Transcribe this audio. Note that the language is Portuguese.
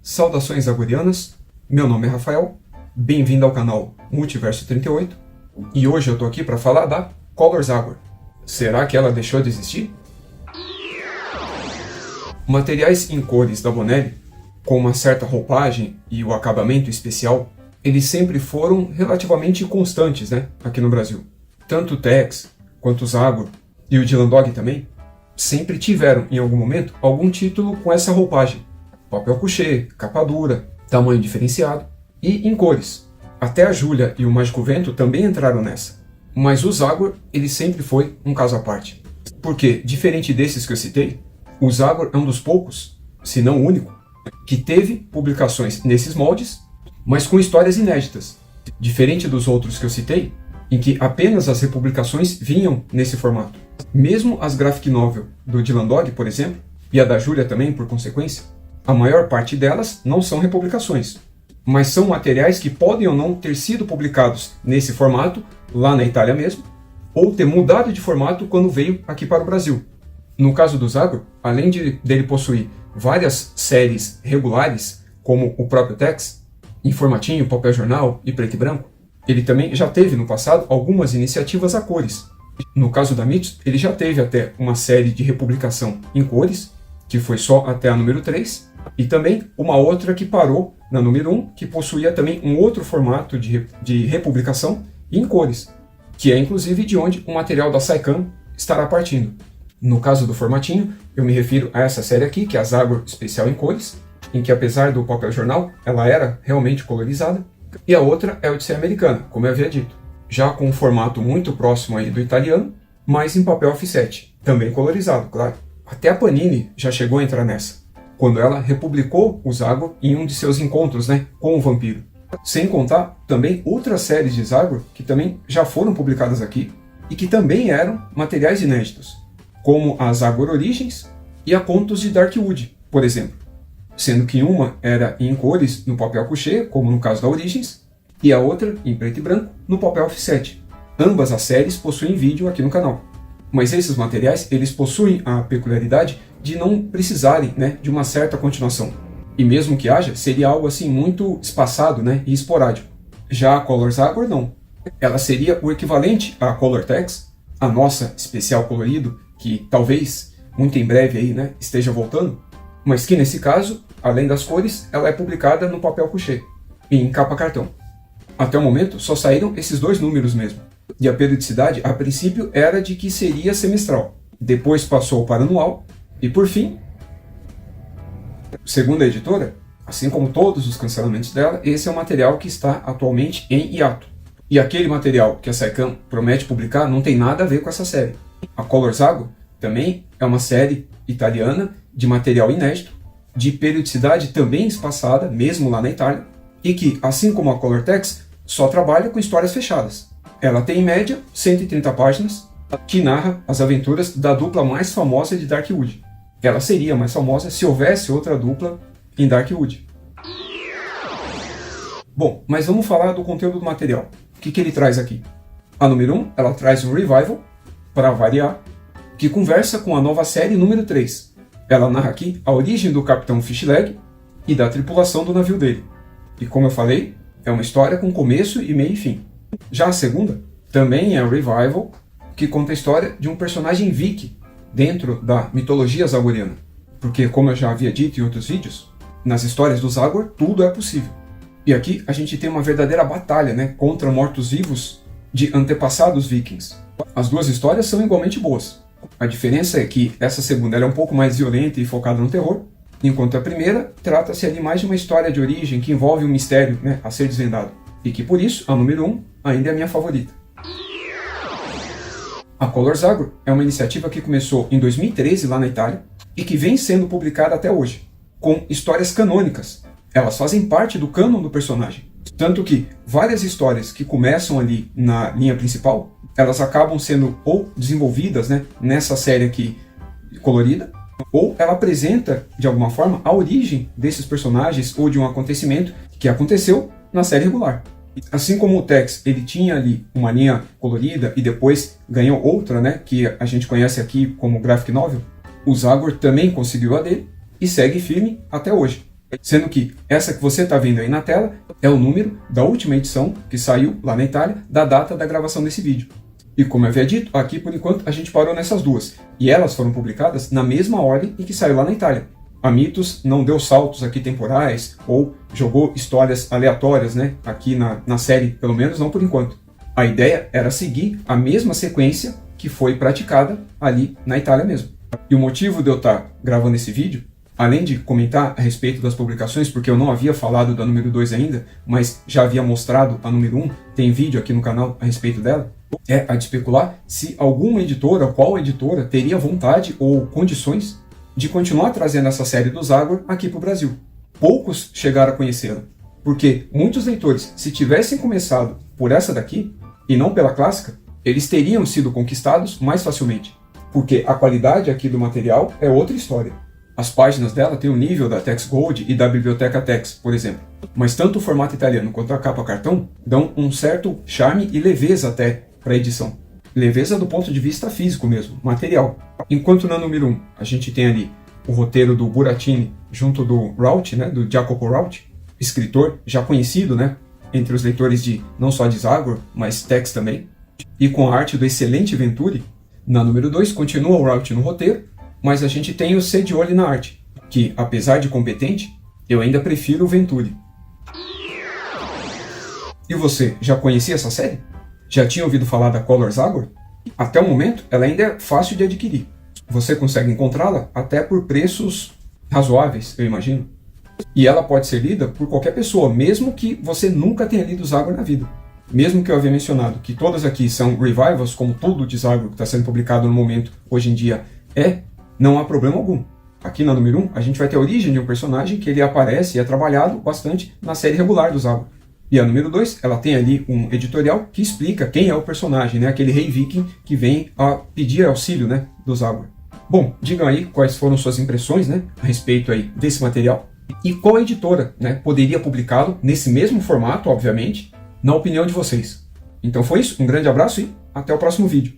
Saudações agorianas, meu nome é Rafael, bem-vindo ao canal Multiverso 38 e hoje eu tô aqui para falar da Color Zagor. Será que ela deixou de existir? Materiais em cores da Bonelli, com uma certa roupagem e o acabamento especial, eles sempre foram relativamente constantes, aqui no Brasil. Tanto o Tex quanto o Zagor e o Dylan Dog também sempre tiveram em algum momento algum título com essa roupagem. Papel couché, capa dura, tamanho diferenciado e em cores. Até a Júlia e o Mágico Vento também entraram nessa. Mas o Zagor, ele sempre foi um caso à parte. Porque, diferente desses que eu citei, o Zagor é um dos poucos, se não o único, que teve publicações nesses moldes, mas com histórias inéditas. Diferente dos outros que eu citei, em que apenas as republicações vinham nesse formato. Mesmo as graphic novel do Dylan Dog, por exemplo, e a da Júlia também, por consequência, a maior parte delas não são republicações, mas são materiais que podem ou não ter sido publicados nesse formato, lá na Itália mesmo, ou ter mudado de formato quando veio aqui para o Brasil. No caso do Zagor, além dele possuir várias séries regulares, como o próprio Tex, em formatinho, papel jornal e preto e branco, ele também já teve no passado algumas iniciativas a cores. No caso da Mythos, ele já teve até uma série de republicação em cores, que foi só até a número 3, e também uma outra que parou na número 1, que possuía também um outro formato de republicação em cores, que é inclusive de onde o material da Saikan estará partindo. No caso do formatinho, eu me refiro a essa série aqui, que é a Zagor Especial em Cores, em que apesar do papel jornal, ela era realmente colorizada, e a outra é a Odisseia Americana, como eu havia dito, já com um formato muito próximo aí do italiano, mas em papel offset, também colorizado, claro. Até a Panini já chegou a entrar nessa, quando ela republicou o Zagor em um de seus encontros com o vampiro. Sem contar também outras séries de Zagor que também já foram publicadas aqui e que também eram materiais inéditos, como a Zagor Origins e a Contos de Darkwood, por exemplo. Sendo que uma era em cores no papel couché, como no caso da Origins, e a outra em preto e branco no papel offset. Ambas as séries possuem vídeo aqui no canal. Mas esses materiais, eles possuem a peculiaridade de não precisarem de uma certa continuação. E mesmo que haja, seria algo assim muito espaçado e esporádico. Já a Color Zagor não. Ela seria o equivalente à Color Tex, a nossa especial colorido, que talvez muito em breve aí, esteja voltando, mas que nesse caso, além das cores, ela é publicada no papel couché e em capa cartão. Até o momento, só saíram esses dois números mesmo. E a periodicidade, a princípio, era de que seria semestral. Depois passou para anual. E por fim, segundo a editora, assim como todos os cancelamentos dela, esse é um material que está atualmente em hiato. E aquele material que a Saikan promete publicar não tem nada a ver com essa série. A Color Zagor também é uma série italiana de material inédito, de periodicidade também espaçada, mesmo lá na Itália, e que, assim como a Color Tex, só trabalha com histórias fechadas. Ela tem em média 130 páginas, que narra as aventuras da dupla mais famosa de Darkwood. Ela seria mais famosa se houvesse outra dupla em Darkwood. Bom, mas vamos falar do conteúdo do material. O que ele traz aqui? A número 1, ela traz um revival, para variar, que conversa com a nova série número 3. Ela narra aqui a origem do Capitão Fishleg e da tripulação do navio dele. E como eu falei, é uma história com começo e meio e fim. Já a segunda, também é um revival, que conta a história de um personagem Viking dentro da mitologia zagoriana. Porque, como eu já havia dito em outros vídeos, nas histórias do Zagor, tudo é possível. E aqui a gente tem uma verdadeira batalha contra mortos-vivos de antepassados vikings. As duas histórias são igualmente boas. A diferença é que essa segunda é um pouco mais violenta e focada no terror, enquanto a primeira trata-se ali mais de uma história de origem que envolve um mistério a ser desvendado. E que por isso, a número 1 ainda é a minha favorita. A Color Zagor é uma iniciativa que começou em 2013 lá na Itália e que vem sendo publicada até hoje, com histórias canônicas. Elas fazem parte do cânon do personagem. Tanto que várias histórias que começam ali na linha principal, elas acabam sendo ou desenvolvidas nessa série aqui colorida, ou ela apresenta, de alguma forma, a origem desses personagens ou de um acontecimento que aconteceu na série regular. Assim como o Tex, ele tinha ali uma linha colorida e depois ganhou outra, que a gente conhece aqui como graphic novel, o Zagor também conseguiu a dele e segue firme até hoje. Sendo que essa que você está vendo aí na tela é o número da última edição que saiu lá na Itália, da data da gravação desse vídeo. E como eu havia dito, aqui por enquanto a gente parou nessas duas, e elas foram publicadas na mesma ordem em que saiu lá na Itália. A Mythos não deu saltos aqui temporais, ou jogou histórias aleatórias, né, aqui na série, pelo menos não por enquanto. A ideia era seguir a mesma sequência que foi praticada ali na Itália mesmo. E o motivo de eu estar gravando esse vídeo, além de comentar a respeito das publicações, porque eu não havia falado da número 2 ainda, mas já havia mostrado a número 1, tem vídeo aqui no canal a respeito dela, é a de especular se alguma editora, qual editora, teria vontade ou condições de continuar trazendo essa série do Zagor aqui para o Brasil. Poucos chegaram a conhecê-la, porque muitos leitores, se tivessem começado por essa daqui, e não pela clássica, eles teriam sido conquistados mais facilmente, porque a qualidade aqui do material é outra história. As páginas dela têm o nível da Tex Gold e da Biblioteca Tex, por exemplo, mas tanto o formato italiano quanto a capa cartão dão um certo charme e leveza até para a edição. Leveza do ponto de vista físico mesmo, material. Enquanto na número 1 a gente tem ali o roteiro do Burattini junto do Rauch, né, do Jacopo Rauch, escritor já conhecido, né, entre os leitores de não só de Zagor, mas Tex também, e com a arte do excelente Venturi. Na número 2 continua o Rauch no roteiro, mas a gente tem o Sedioli na arte, que apesar de competente, eu ainda prefiro o Venturi. E você, já conhecia essa série? Já tinha ouvido falar da Color Zagor? Até o momento, ela ainda é fácil de adquirir. Você consegue encontrá-la até por preços razoáveis, eu imagino. E ela pode ser lida por qualquer pessoa, mesmo que você nunca tenha lido Zagor na vida. Mesmo que eu havia mencionado que todas aqui são revivals, como tudo de Zagor que está sendo publicado no momento, hoje em dia, não há problema algum. Aqui na número 1, a gente vai ter a origem de um personagem que ele aparece e é trabalhado bastante na série regular do Zagor. E a número 2, ela tem ali um editorial que explica quem é o personagem, né? Aquele rei viking que vem a pedir auxílio, né, do Zagor. Bom, digam aí quais foram suas impressões, né, a respeito aí desse material. E qual editora, né, poderia publicá-lo nesse mesmo formato, obviamente, na opinião de vocês. Então foi isso, um grande abraço e até o próximo vídeo.